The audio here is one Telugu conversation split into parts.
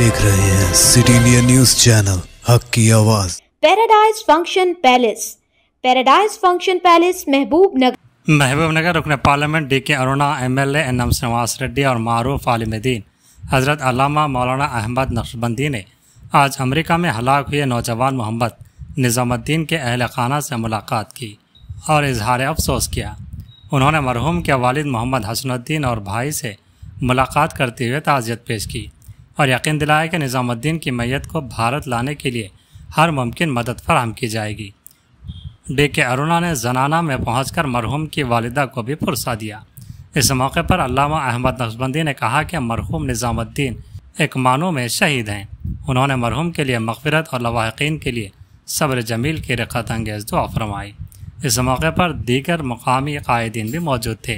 देख रहे हैं सिटी इंडिया न्यूज़ चैनल हक की आवाज़। पैराडाइज फंक्शन पैलेस महबूबनगर रुकन parliament DK Aruna MLA NM Srinivas Reddy और मारूफ आलिम-ए-दीन हज़रत अल्लामा मौलाना अहमद नक्शबंदी ने आज अमेरिका में हलाक हुए नौजवान मोहम्मद निज़ामुद्दीन के अहल खाना से मुलाकात की और इजहार अफसोस किया। उन्होंने मरहूम के वालिद मोहम्मद हसनुद्दीन और भाई से मुलाकात करते हुए ताज़ियत पेश की और यकीन दिलाया कि निज़ामुद्दीन की मैयत को भारत लाने के लिए हर मुमकिन मदद फराहम की जाएगी। डीके अरुणा ने जनाना में पहुंचकर मरहूम की वालिदा को भी पुरसा दिया। इस मौके पर अल्लामा अहमद नक्शबंदी ने कहा कि मरहूम निज़ामुद्दीन एक मानों में शहीद हैं। उन्होंने मरहूम के लिए मग़फ़िरत और लवाहिक़ीन के लिए सब्र जमील की रक़त अंगेज़ दुआ फरमाई। इस मौके पर दीगर मुकामी कायदीन भी मौजूद थे।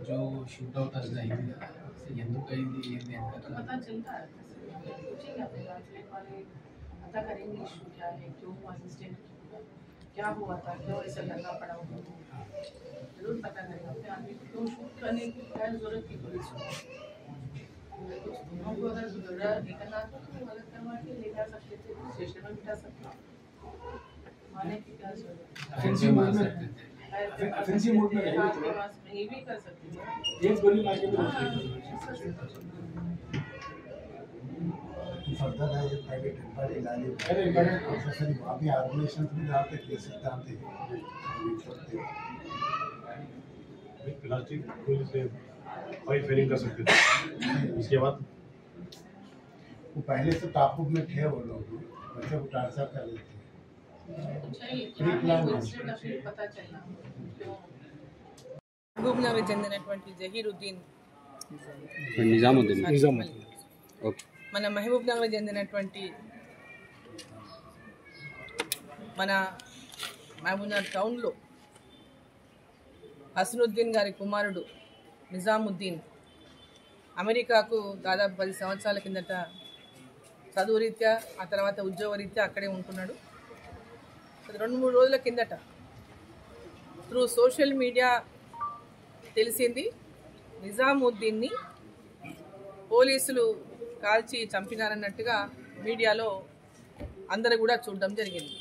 जो शूट आउट అయింది కదా ఎందుకు అయింది ఏంది అంటే पता चलता है पूछेंगे अपने ट्रांसलेट वाले पता करेंगे इशू क्या है, क्यों हुआ इंसिडेंट, क्या हुआ था, क्यों ऐसा लगा पड़ा हुआ, जरूर पता करेंगे अपने आदमी को क्यों शूट करने की क्या जरूरत थी पुलिस को। दोनों को अगर जरूरत निकलना तो अलग करवा के ले जा सकते थे, स्टेशन में बिठा सकते थे, माने की क्या जरूरत है। ऑफेंसिव मोड में ये भी कर सकते हैं, एक गोली मार के भी फर्दर है ये प्राइवेट एम्प्लॉय इलाज अरे प्रोफेशनल वहाँ भी ऑर्गेनाइजेशन भी जहाँ तक ले सकते हैं प्लास्टिक गोली से फाइट फेरिंग कर सकते थे। उसके बाद वो पहले से टापू में थे वो लोग बच्चे को ट्रांसफर कर लेते మహబూబ్నగర్ చెందినటువంటి జహీరుద్దీన్ మన మహబూబ్నగర్ చెందినటువంటి మన మహబూబ్నగర్ టౌన్లో హసనుద్దీన్ గారి కుమారుడు నిజాముద్దీన్ అమెరికాకు దాదాపు 10 సంవత్సరాల కిందట చదువు రీత్యా ఆ తర్వాత ఉద్యోగ రీత్యా అక్కడే ఉంటున్నాడు. 2-3 రోజుల కిందట త్రూ సోషల్ మీడియా తెలిసింది నిజాముద్దీన్ని పోలీసులు కాల్చి చంపినారన్నట్టుగా మీడియాలో అందరూ కూడా చూడడం జరిగింది.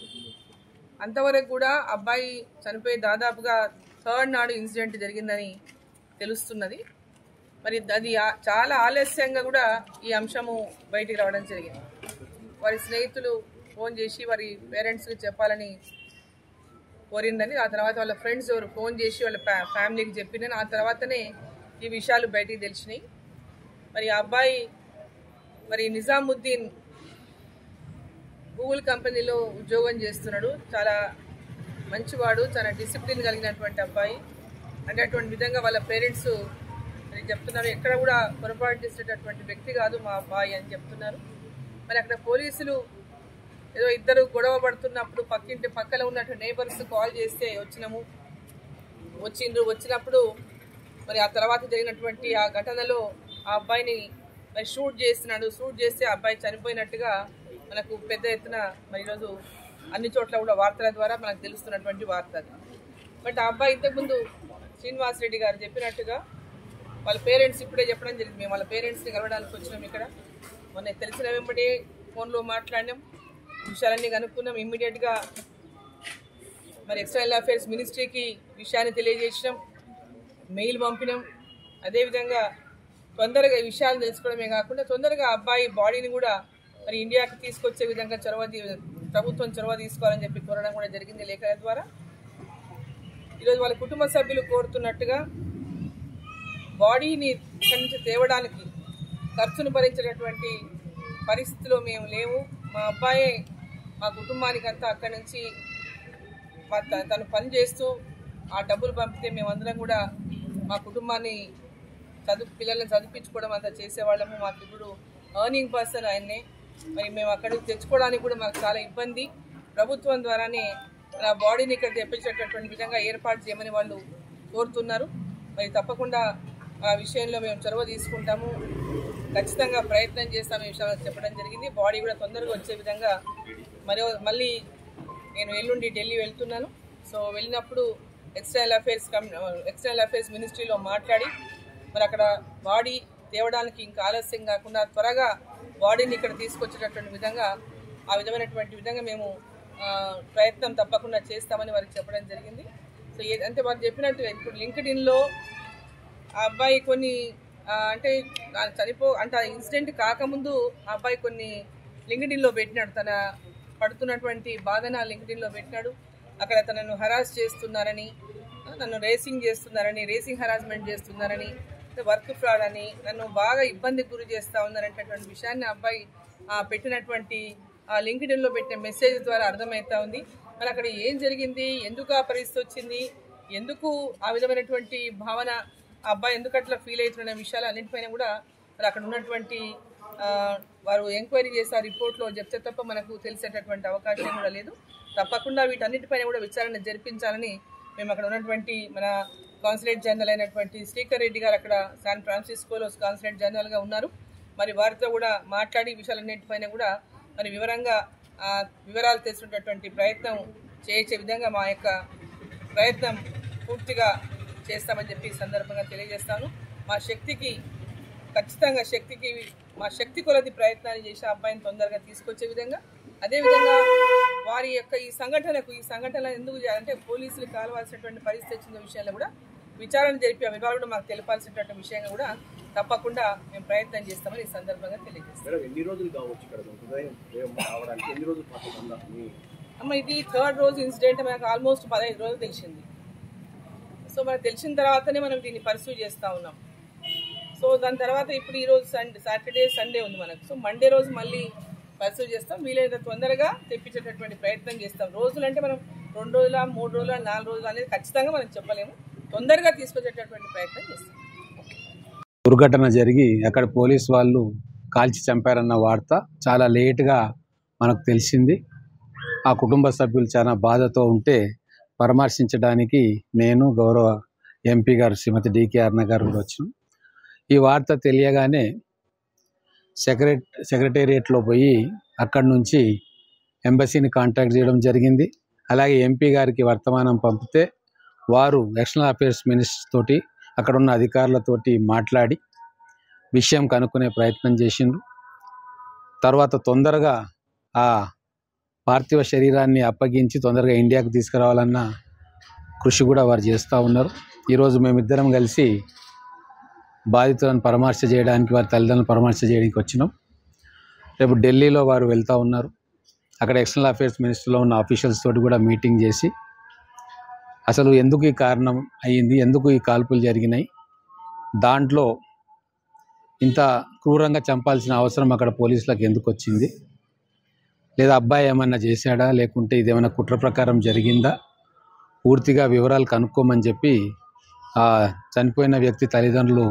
అంతవరకు కూడా అబ్బాయి చనిపోయి దాదాపుగా 3rd నాడు ఇన్సిడెంట్ జరిగిందని తెలుస్తున్నది. మరి అది చాలా ఆలస్యంగా కూడా ఈ అంశము బయటికి రావడం జరిగింది. వారి స్నేహితులు ఫోన్ చేసి వారి పేరెంట్స్కి చెప్పాలని కోరిందని, ఆ తర్వాత వాళ్ళ ఫ్రెండ్స్ ఎవరు ఫోన్ చేసి వాళ్ళ ఫ్యామిలీకి చెప్పిందని, ఆ తర్వాతనే ఈ విషయాలు బయటికి తెలిసినాయి. మరి ఆ అబ్బాయి మరి నిజాముద్దీన్ గూగుల్ కంపెనీలో ఉద్యోగం చేస్తున్నాడు. చాలా మంచివాడు, చాలా డిసిప్లిన్ కలిగినటువంటి అబ్బాయి. అంటే అటువంటి విధంగా వాళ్ళ పేరెంట్స్ చెప్తున్నారు, ఎక్కడ కూడా పొరపాటు చేసేటటువంటి వ్యక్తి కాదు మా అబ్బాయి అని చెప్తున్నారు. మరి అక్కడ పోలీసులు ఏదో ఇద్దరు గొడవ పడుతున్నప్పుడు పక్కన ఉన్నటువంటి నేబర్స్ కాల్ చేస్తే వచ్చినప్పుడు మరి ఆ తర్వాత జరిగినటువంటి ఆ ఘటనలో ఆ అబ్బాయిని మరి షూట్ చేస్తే ఆ అబ్బాయి చనిపోయినట్టుగా మనకు పెద్ద ఎత్తున మరి ఈరోజు అన్ని చోట్ల కూడా వార్తల ద్వారా మనకు తెలుస్తున్నటువంటి వార్త. బట్ ఆ అబ్బాయి ఇంతకుముందు శ్రీనివాస్ రెడ్డి గారు చెప్పినట్టుగా వాళ్ళ పేరెంట్స్ ఇప్పుడే చెప్పడం జరిగింది. మేము వాళ్ళ పేరెంట్స్ని కలవడానికి వచ్చినాం. ఇక్కడ మొన్న తెలిసిన వెంబడే ఫోన్లో మాట్లాడినాం, విషయాలన్నీ కనుక్కున్నాం. ఇమ్మీడియట్గా మరి ఎక్స్టర్నల్ అఫైర్స్ మినిస్ట్రీకి విషయాన్ని తెలియజేసినాం, మెయిల్ పంపినాం. అదేవిధంగా తొందరగా ఈ విషయాలు తెలుసుకోవడమే కాకుండా తొందరగా అబ్బాయి బాడీని కూడా మరి ఇండియాకి తీసుకొచ్చే విధంగా ప్రభుత్వం చొరవ తీసుకోవాలని చెప్పి కోరడం కూడా జరిగింది లేఖల ద్వారా. ఈరోజు వాళ్ళ కుటుంబ సభ్యులు కోరుతున్నట్టుగా బాడీని ఇక్కడి నుంచి తేవడానికి ఖర్చును భరించేటటువంటి పరిస్థితిలో మేము లేవు. మా అబ్బాయే మా కుటుంబానికి అంతా అక్కడి నుంచి తను పని చేస్తూ ఆ డబ్బులు పంపితే మేమందరం కూడా మా కుటుంబాన్ని పిల్లల్ని చదివించుకోవడం అంతా చేసేవాళ్ళము. మాకు ఇప్పుడు ఎర్నింగ్ పర్సన్ ఆయన్నే. మరి మేము అక్కడికి తెచ్చుకోవడానికి కూడా మాకు చాలా ఇబ్బంది. ప్రభుత్వం ద్వారానే మన బాడీని ఇక్కడ తెప్పించేటటువంటి విధంగా ఏర్పాటు చేయమని వాళ్ళు కోరుతున్నారు. మరి తప్పకుండా ఆ విషయంలో మేము చొరవ తీసుకుంటాము, ఖచ్చితంగా ప్రయత్నం చేస్తాము ఈ విషయాలు చెప్పడం జరిగింది. బాడీ కూడా తొందరగా వచ్చే విధంగా మళ్ళీ నేను ఎల్లుండి ఢిల్లీ వెళ్తున్నాను. సో వెళ్ళినప్పుడు ఎక్స్టర్నల్ అఫేర్స్ మినిస్ట్రీలో మాట్లాడి మరి అక్కడ బాడీ తేవడానికి ఇంకా ఆలస్యం కాకుండా త్వరగా బాడీని ఇక్కడ తీసుకొచ్చేటటువంటి విధంగా ఆ విధమైనటువంటి విధంగా మేము ప్రయత్నం తప్పకుండా చేస్తామని వారికి చెప్పడం జరిగింది. సో అంటే వారు చెప్పినట్టుగా ఇప్పుడు లింక్డ్ఇన్లో ఆ అబ్బాయి కొన్ని అంటే అంటే ఇన్సిడెంట్ కాకముందు ఆ అబ్బాయి కొన్ని లింక్డ్ఇన్లో పెట్టినాడు, తన పడుతున్నటువంటి బాధన లింక్డ్ఇన్లో పెట్టినాడు. అక్కడ తనను హరాస్ చేస్తున్నారని, నన్ను రేసింగ్ హరాస్మెంట్ చేస్తున్నారని, వర్క్ ఫ్రాడ్ అని, నన్ను బాగా ఇబ్బందికి గురి చేస్తూ ఉన్నారనేటటువంటి విషయాన్ని అబ్బాయి పెట్టినటువంటి లింక్డ్ఇన్లో పెట్టిన మెసేజ్ ద్వారా అర్థమవుతా ఉంది. మరి అక్కడ ఏం జరిగింది, ఎందుకు ఆ పరిస్థితి వచ్చింది, ఎందుకు ఆ విధమైనటువంటి భావన ఆ అబ్బాయి ఎందుకు అట్లా ఫీల్ అవుతున్న విషయాలు అన్నింటిపైన కూడా మరి అక్కడ ఉన్నటువంటి వారు ఎంక్వైరీ చేసి ఆ రిపోర్ట్లో చెప్తే తప్ప మనకు తెలిసేటటువంటి అవకాశం కూడా లేదు. తప్పకుండా వీటన్నిటిపైన కూడా విచారణ జరిపించాలని మేము అక్కడ ఉన్నటువంటి మన కాన్సులేట్ జనరల్ అయినటువంటి శ్రీకర్ రెడ్డి గారు అక్కడ శాన్ ఫ్రాన్సిస్కోలో కాన్సులేట్ జనరల్గా ఉన్నారు. మరి వారితో కూడా మాట్లాడి విషయాలన్నింటిపైన కూడా మరి వివరాలు తెలుసుకునేటటువంటి ప్రయత్నం చేసే విధంగా మా యొక్క ప్రయత్నం పూర్తిగా చేస్తామని చెప్పి సందర్భంగా తెలియజేస్తాను. మా శక్తి కొలది ప్రయత్నాలు చేసి ఆ అబ్బాయిని తొందరగా తీసుకొచ్చే విధంగా, అదేవిధంగా వారి యొక్క ఈ సంఘటన ఎందుకు అంటే పోలీసులు కావాల్సినటువంటి పరిస్థితి వచ్చిన విషయంలో కూడా విచారణ జరిపి ఆ వివరాలు కూడా మాకు తెలిపాల్సినటువంటి విషయంగా కూడా తప్పకుండా మేము ప్రయత్నం చేస్తామని ఈ సందర్భంగా తెలియజేస్తాం. అమ్మ ఇది 3rd రోజు ఇన్సిడెంట్, మనకు ఆల్మోస్ట్ 15 రోజులు తెలిసింది. సో మనకు తెలిసిన తర్వాతనే మనం దీన్ని పర్సూ చేస్తూ ఉన్నాం. సో దాని తర్వాత ఇప్పుడు ఈరోజు సాటర్డే సండే ఉంది మనకు. సో మండే రోజు మళ్ళీ పర్సూ చేస్తాం, వీలైనంత తొందరగా తెప్పించేటటువంటి ప్రయత్నం చేస్తాం. రోజులు అంటే మనం 2 రోజుల 3 రోజుల 4 రోజులు అనేది ఖచ్చితంగా మనం చెప్పలేము, తొందరగా తీసుకొచ్చేటటువంటి ప్రయత్నం చేస్తాం. దుర్ఘటన జరిగి అక్కడ పోలీస్ వాళ్ళు కాల్చి చంపారన్న వార్త చాలా లేటుగా మనకు తెలిసింది. ఆ కుటుంబ సభ్యులు చాలా బాధతో ఉంటే పరామర్శించడానికి నేను గౌరవ ఎంపీ గారు శ్రీమతి డికే అరుణ గారు కూడా వచ్చాం. ఈ వార్త తెలియగానే సెక్రటేరియట్లో పోయి అక్కడి నుంచి ఎంబసీని కాంటాక్ట్ చేయడం జరిగింది. అలాగే ఎంపీ గారికి వర్తమానం పంపితే వారు ఎక్స్టర్నల్ అఫేర్స్ మినిస్టర్ తోటి అక్కడ ఉన్న అధికారులతోటి మాట్లాడి విషయం కనుక్కునే ప్రయత్నం చేసిండ్రు. తర్వాత తొందరగా ఆ పార్థివ శరీరాన్ని అప్పగించి తొందరగా ఇండియాకు తీసుకురావాలన్న కృషి కూడా వారు చేస్తూ ఉన్నారు. ఈరోజు మేమిద్దరం కలిసి బాధితులను పరామర్శ చేయడానికి, వారి తల్లిదండ్రులను పరామర్శ చేయడానికి వచ్చినాం. రేపు ఢిల్లీలో వారు వెళ్తూ ఉన్నారు. అక్కడ ఎక్స్టర్నల్ అఫేర్స్ మినిస్టర్లో ఉన్న ఆఫీషియల్స్ తోటి కూడా మీటింగ్ చేసి అసలు ఎందుకు ఈ కారణం అయ్యింది, ఎందుకు ఈ కాల్పులు జరిగినాయి, దాంట్లో ఇంత క్రూరంగా చంపాల్సిన అవసరం అక్కడ పోలీసులకు ఎందుకు వచ్చింది, లేదా అబ్బాయి ఏమన్నా చేశాడా, లేకుంటే ఇదేమైనా కుట్ర ప్రకారం జరిగిందా, పూర్తిగా వివరాలు కనుక్కోమని చెప్పి ఆ చనిపోయిన వ్యక్తి తల్లిదండ్రులు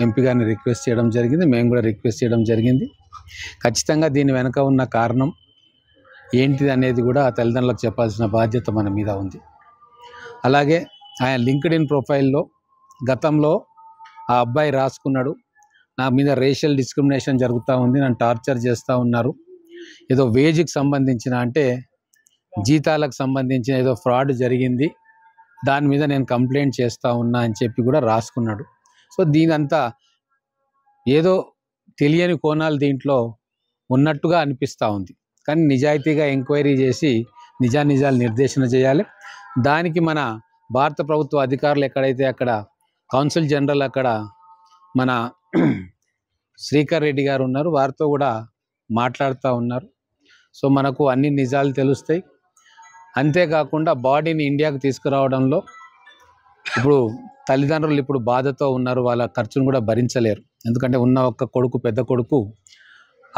ఎంపీ గారిని రిక్వెస్ట్ చేయడం జరిగింది. మేము కూడా రిక్వెస్ట్ చేయడం జరిగింది. ఖచ్చితంగా దీని వెనక ఉన్న కారణం ఏంటిది అనేది కూడా ఆ తల్లిదండ్రులకు చెప్పాల్సిన బాధ్యత మన మీద ఉంది. అలాగే ఆయన లింక్డ్ఇన్ ప్రొఫైల్లో గతంలో ఆ అబ్బాయి రాసుకున్నాడు, నా మీద రేషియల్ డిస్క్రిమినేషన్ జరుగుతూ ఉంది, నన్ను టార్చర్ చేస్తూ ఉన్నారు, ఏదో వేజ్కి సంబంధించిన అంటే జీతాలకు సంబంధించిన ఏదో ఫ్రాడ్ జరిగింది, దాని మీద నేను కంప్లైంట్ చేస్తూ ఉన్నా అని చెప్పి కూడా రాసుకున్నాడు. సో దీనంతా ఏదో తెలియని కోణాలు దీంట్లో ఉన్నట్టుగా అనిపిస్తూ ఉంది. కానీ నిజాయితీగా ఎంక్వైరీ చేసి నిజాలు నిర్దేశన చేయాలి. దానికి మన భారత ప్రభుత్వ అధికారులు ఎక్కడైతే అక్కడ కౌన్సిల్ జనరల్ అక్కడ మన శ్రీకర్ రెడ్డి గారు ఉన్నారు, వారితో కూడా మాట్లాడుతూ ఉన్నారు. సో మనకు అన్ని నిజాలు తెలుస్తాయి. అంతేకాకుండా బాడీని ఇండియాకు తీసుకురావడంలో ఇప్పుడు తల్లిదండ్రులు ఇప్పుడు బాధతో ఉన్నారు, వాళ్ళ ఖర్చును కూడా భరించలేరు. ఎందుకంటే ఉన్న ఒక్క కొడుకు, పెద్ద కొడుకు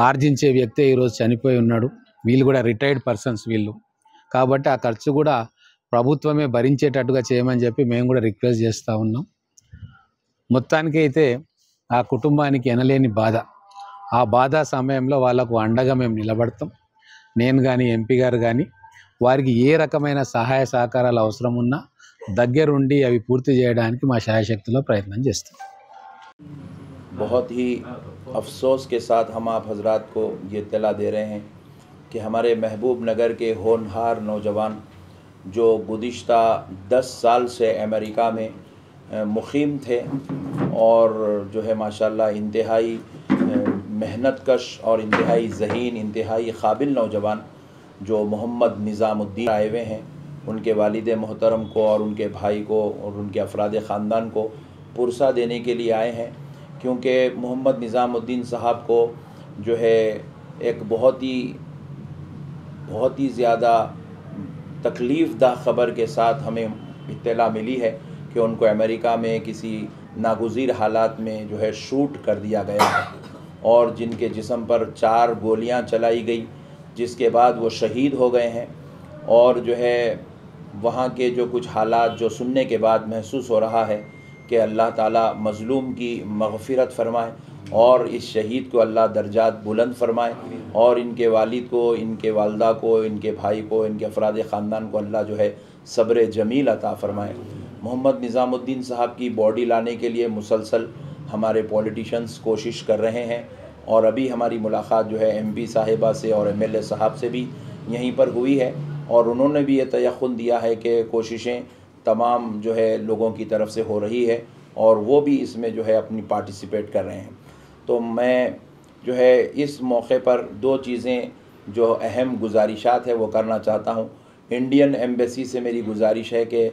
ఆర్జించే వ్యక్తే ఈరోజు చనిపోయి ఉన్నాడు. వీళ్ళు కూడా రిటైర్డ్ పర్సన్స్ వీళ్ళు, కాబట్టి ఆ ఖర్చు కూడా ప్రభుత్వమే భరించేటట్టుగా చేయమని చెప్పి మేము కూడా రిక్వెస్ట్ చేస్తూ ఉన్నాం. మొత్తానికి అయితే ఆ కుటుంబానికి ఎనలేని బాధ, ఆ బాధ సమయంలో వాళ్ళకు అండగా మేము నిలబడతాం. నేను కానీ ఎంపీ గారు కానీ వారికి ఏ రకమైన సహాయ సహకారాలు అవసరం ఉన్నా దగ్గరుండి అవి పూర్తి చేయడానికి మా శాయశక్తిలో ప్రయత్నం చేస్తాం. बहुत ही अफसोस के साथ हम आप हजरात को ये इत्तला दे रहे हैं कि हमारे महबूब नगर के होनहार नौजवान जो गुज़िश्ता 10 साल से अमेरिका में मुक़ीम थे और जो है माशाल्लाह इंतहाई मेहनतकश और इंतहाई ज़हीन, इंतहाई काबिल नौजवान जो मोहम्मद निज़ामुद्दीन आए हुए हैं, उनके वालिद मोहतरम को और उनके भाई को और उनके अफराद ख़ानदान को पुरसा देने के लिए आए हैं। क्योंकि मोहम्मद निज़ामुद्दीन साहब को जो है एक बहुत ही ज़्यादा तकलीफ़ दा ख़बर के साथ हमें इत्तला मिली है कि उनको अमेरिका में किसी नागुज़ीर हालात में जो है शूट कर दिया गया है और जिनके जिस्म पर 4 गोलियां चलाई गई, जिसके बाद वो शहीद हो गए हैं। और जो है वहाँ के जो कुछ हालात जो सुनने के बाद महसूस हो रहा है कि अल्लाह ताला मज़लूम की मग़फ़िरत फ़रमाए और इस शहीद को अल्लाह दर्जात बुलंद फ़रमाए और इनके वालिद को, इनके वालदा को, इनके भाई को, इनके अफराद ख़ानदान को अल्लाह जो है सब्र जमील अता फ़रमाए। मोहम्मद निज़ामुद्दीन साहब की बॉडी लाने के लिए मुसलसल हमारे पॉलिटिशियंस कोशिश कर रहे हैं और अभी हमारी मुलाकात जो है MP साहिबा से और MLA साहब से भी यहीं पर हुई है और उन्होंने भी ये तयक़ुन दिया है कि कोशिशें तमाम जो है लोगों की तरफ से हो रही है और वो भी इसमें जो है अपनी पार्टिसिपेट कर रहे हैं। तो मैं जो है इस मौके पर 2 चीज़ें जो अहम गुजारिशात है वो करना चाहता हूँ। इंडियन एम्बेसी से मेरी गुजारिश है कि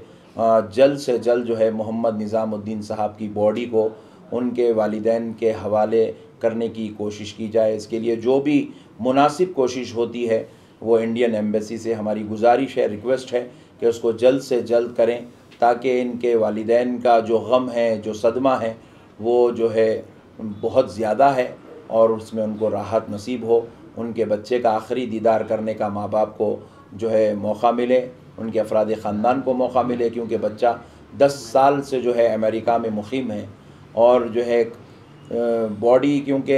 जल्द से जल्द जो है मोहम्मद निज़ामुद्दीन साहब की बॉडी को उनके वालिदैन के हवाले करने की कोशिश की जाए। इसके लिए जो भी मुनासिब कोशिश होती है वो इंडियन एम्बेसी से हमारी गुजारिश है, रिक्वेस्ट है कि उसको जल्द से जल्द करें ताकि इनके वालिदैन का जो गम है, जो सदमा है, वो जो है बहुत ज़्यादा है और उसमें उनको राहत नसीब हो। उनके बच्चे का आखिरी दीदार करने का माँ बाप को जो है मौका मिले, उनके अफराद ख़ानदान को मौका मिले, क्योंकि बच्चा 10 साल से जो है अमेरिका में मुक़ीम है और जो है बॉडी, क्योंकि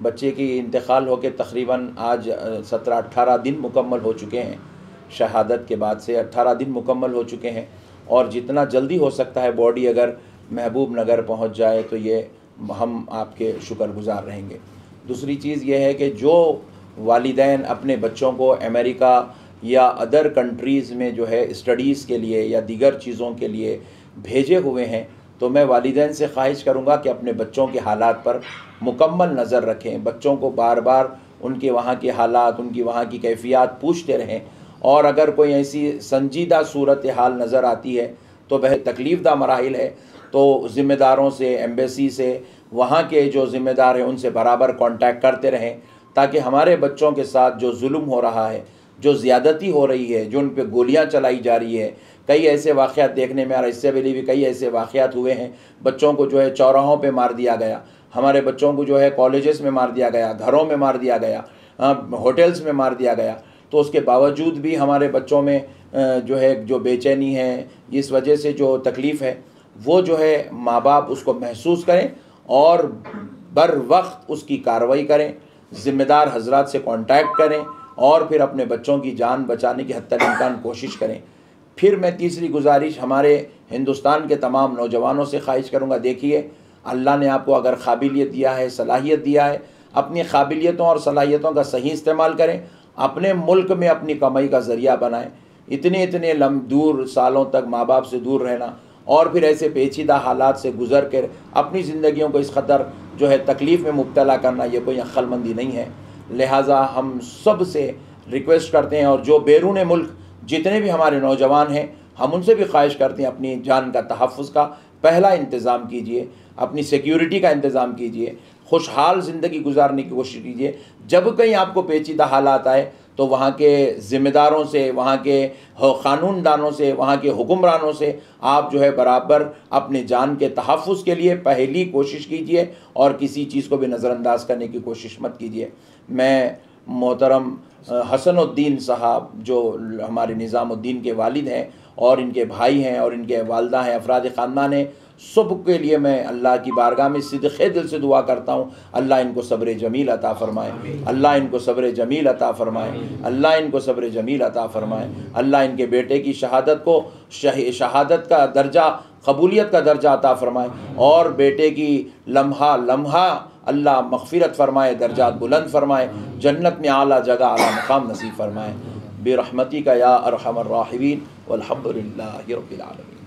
बच्चे की इंतकाल होकर तकरीबन आज 17-18 दिन मुकम्मल हो चुके हैं, शहादत के बाद से 18 दिन मुकम्मल हो चुके हैं और जितना जल्दी हो सकता है बॉडी अगर महबूब नगर पहुंच जाए तो ये हम आपके शुक्रगुज़ार रहेंगे। दूसरी चीज़ ये है कि जो वालिदैन अपने बच्चों को अमेरिका या अदर कंट्रीज़ में जो है स्टडीज़ के लिए या दीगर चीज़ों के लिए भेजे हुए हैं, तो मैं वालिदैन से ख्वाहिश करूँगा कि अपने बच्चों के हालात पर मुकम्मल नज़र रखें, बच्चों को बार बार उनके वहाँ के हालात, उनकी वहाँ की कैफियत पूछते रहें और अगर कोई ऐसी संजीदा सूरत हाल नज़र आती है तो वह तकलीफ़ दा मराहिल है, तो ज़िम्मेदारों से, एम्बेसी से, वहाँ के जो ज़िम्मेदार हैं उनसे बराबर कांटेक्ट करते रहें ताकि हमारे बच्चों के साथ जो जुल्म हो रहा है, जो ज़्यादती हो रही है, जो उन पर गोलियाँ चलाई जा रही है, कई ऐसे वाक़यात देखने में आ रहा है। इससे पहले भी कई ऐसे वाक़यात हुए हैं, बच्चों को जो है चौराहों पे मार दिया गया, हमारे बच्चों को जो है कॉलेजेस में मार दिया गया, घरों में मार दिया गया, होटल्स में मार दिया गया। तो उसके बावजूद भी हमारे बच्चों में जो है जो बेचैनी है, इस वजह से जो तकलीफ़ है, वो जो है माँ बाप उसको महसूस करें और बर वक्त उसकी कार्रवाई करें, ज़िम्मेदार हजरात से कांटेक्ट करें और फिर अपने बच्चों की जान बचाने की हद तक इम्कान कोशिश करें। फिर मैं तीसरी गुजारिश हमारे हिंदुस्तान के तमाम नौजवानों से ख्वाहिश करूँगा, देखिए अल्लाह ने आपको अगर काबिलियत दिया है, सलाहियत दिया है, अपनी काबिलियतों और सलाहियतों का सही इस्तेमाल करें, अपने मुल्क में अपनी कमाई का ज़रिया बनाएं। इतने दूर सालों तक माँ बाप से दूर रहना और फिर ऐसे पेचीदा हालात से गुज़र कर अपनी ज़िंदगियों को इस कदर जो है तकलीफ़ में मुब्तला करना, ये कोई अक्लमंदी नहीं है। लिहाजा हम सब से रिक्वेस्ट करते हैं और जो बैरून मुल्क जितने भी हमारे नौजवान हैं, हम उनसे भी ख्वाहिश करते हैं अपनी जान का तहफ़्फ़ुज़ का पहला इंतज़ाम कीजिए, अपनी सिक्योरिटी का इंतज़ाम कीजिए, खुशहाल ज़िंदगी गुजारने की कोशिश कीजिए। जब कहीं आपको पेचीदा हालात आए तो वहाँ के ज़िम्मेदारों से, वहाँ के क़ानूनदानों से, वहाँ के हुक्मरानों से आप जो है बराबर अपने जान के तहफ़्फ़ुज़ के लिए पहली कोशिश कीजिए और किसी चीज़ को भी नज़रअंदाज करने की कोशिश मत कीजिए। मैं मोहतरम हसनुद्दीन साहब जो हमारे निज़ामुद्दीन के वालिद हैं और इनके भाई हैं और इनके वालदा हैं, अफराद ख़ानदान हैं, सुबह के लिए मैं अल्लाह की बारगाह में सिद्क़े दिल से दुआ करता हूँ, अल्लाह इनको सब्र जमील अता फ़रमाए, अल्लाह इनको सब्र जमील अता फ़रमाए, अल्लाह इनको सब्र जमील अता फ़रमाए, अल्लाह इनके बेटे की शहादत को शहादत का दर्जा, कबूलियत का दर्जा अता फ़रमाए, और बेटे की लम्हा लम्हा अल्लाह मग़फ़िरत फ़रमाए, दर्जात बुलंद फ़रमाए, जन्नत में आला जगह आला मकाम नसीब फ़रमाए, बिरहमतिका या अरहमर राहिमीन वल्हम्दुलिल्लाहि रब्बिल आलमीन।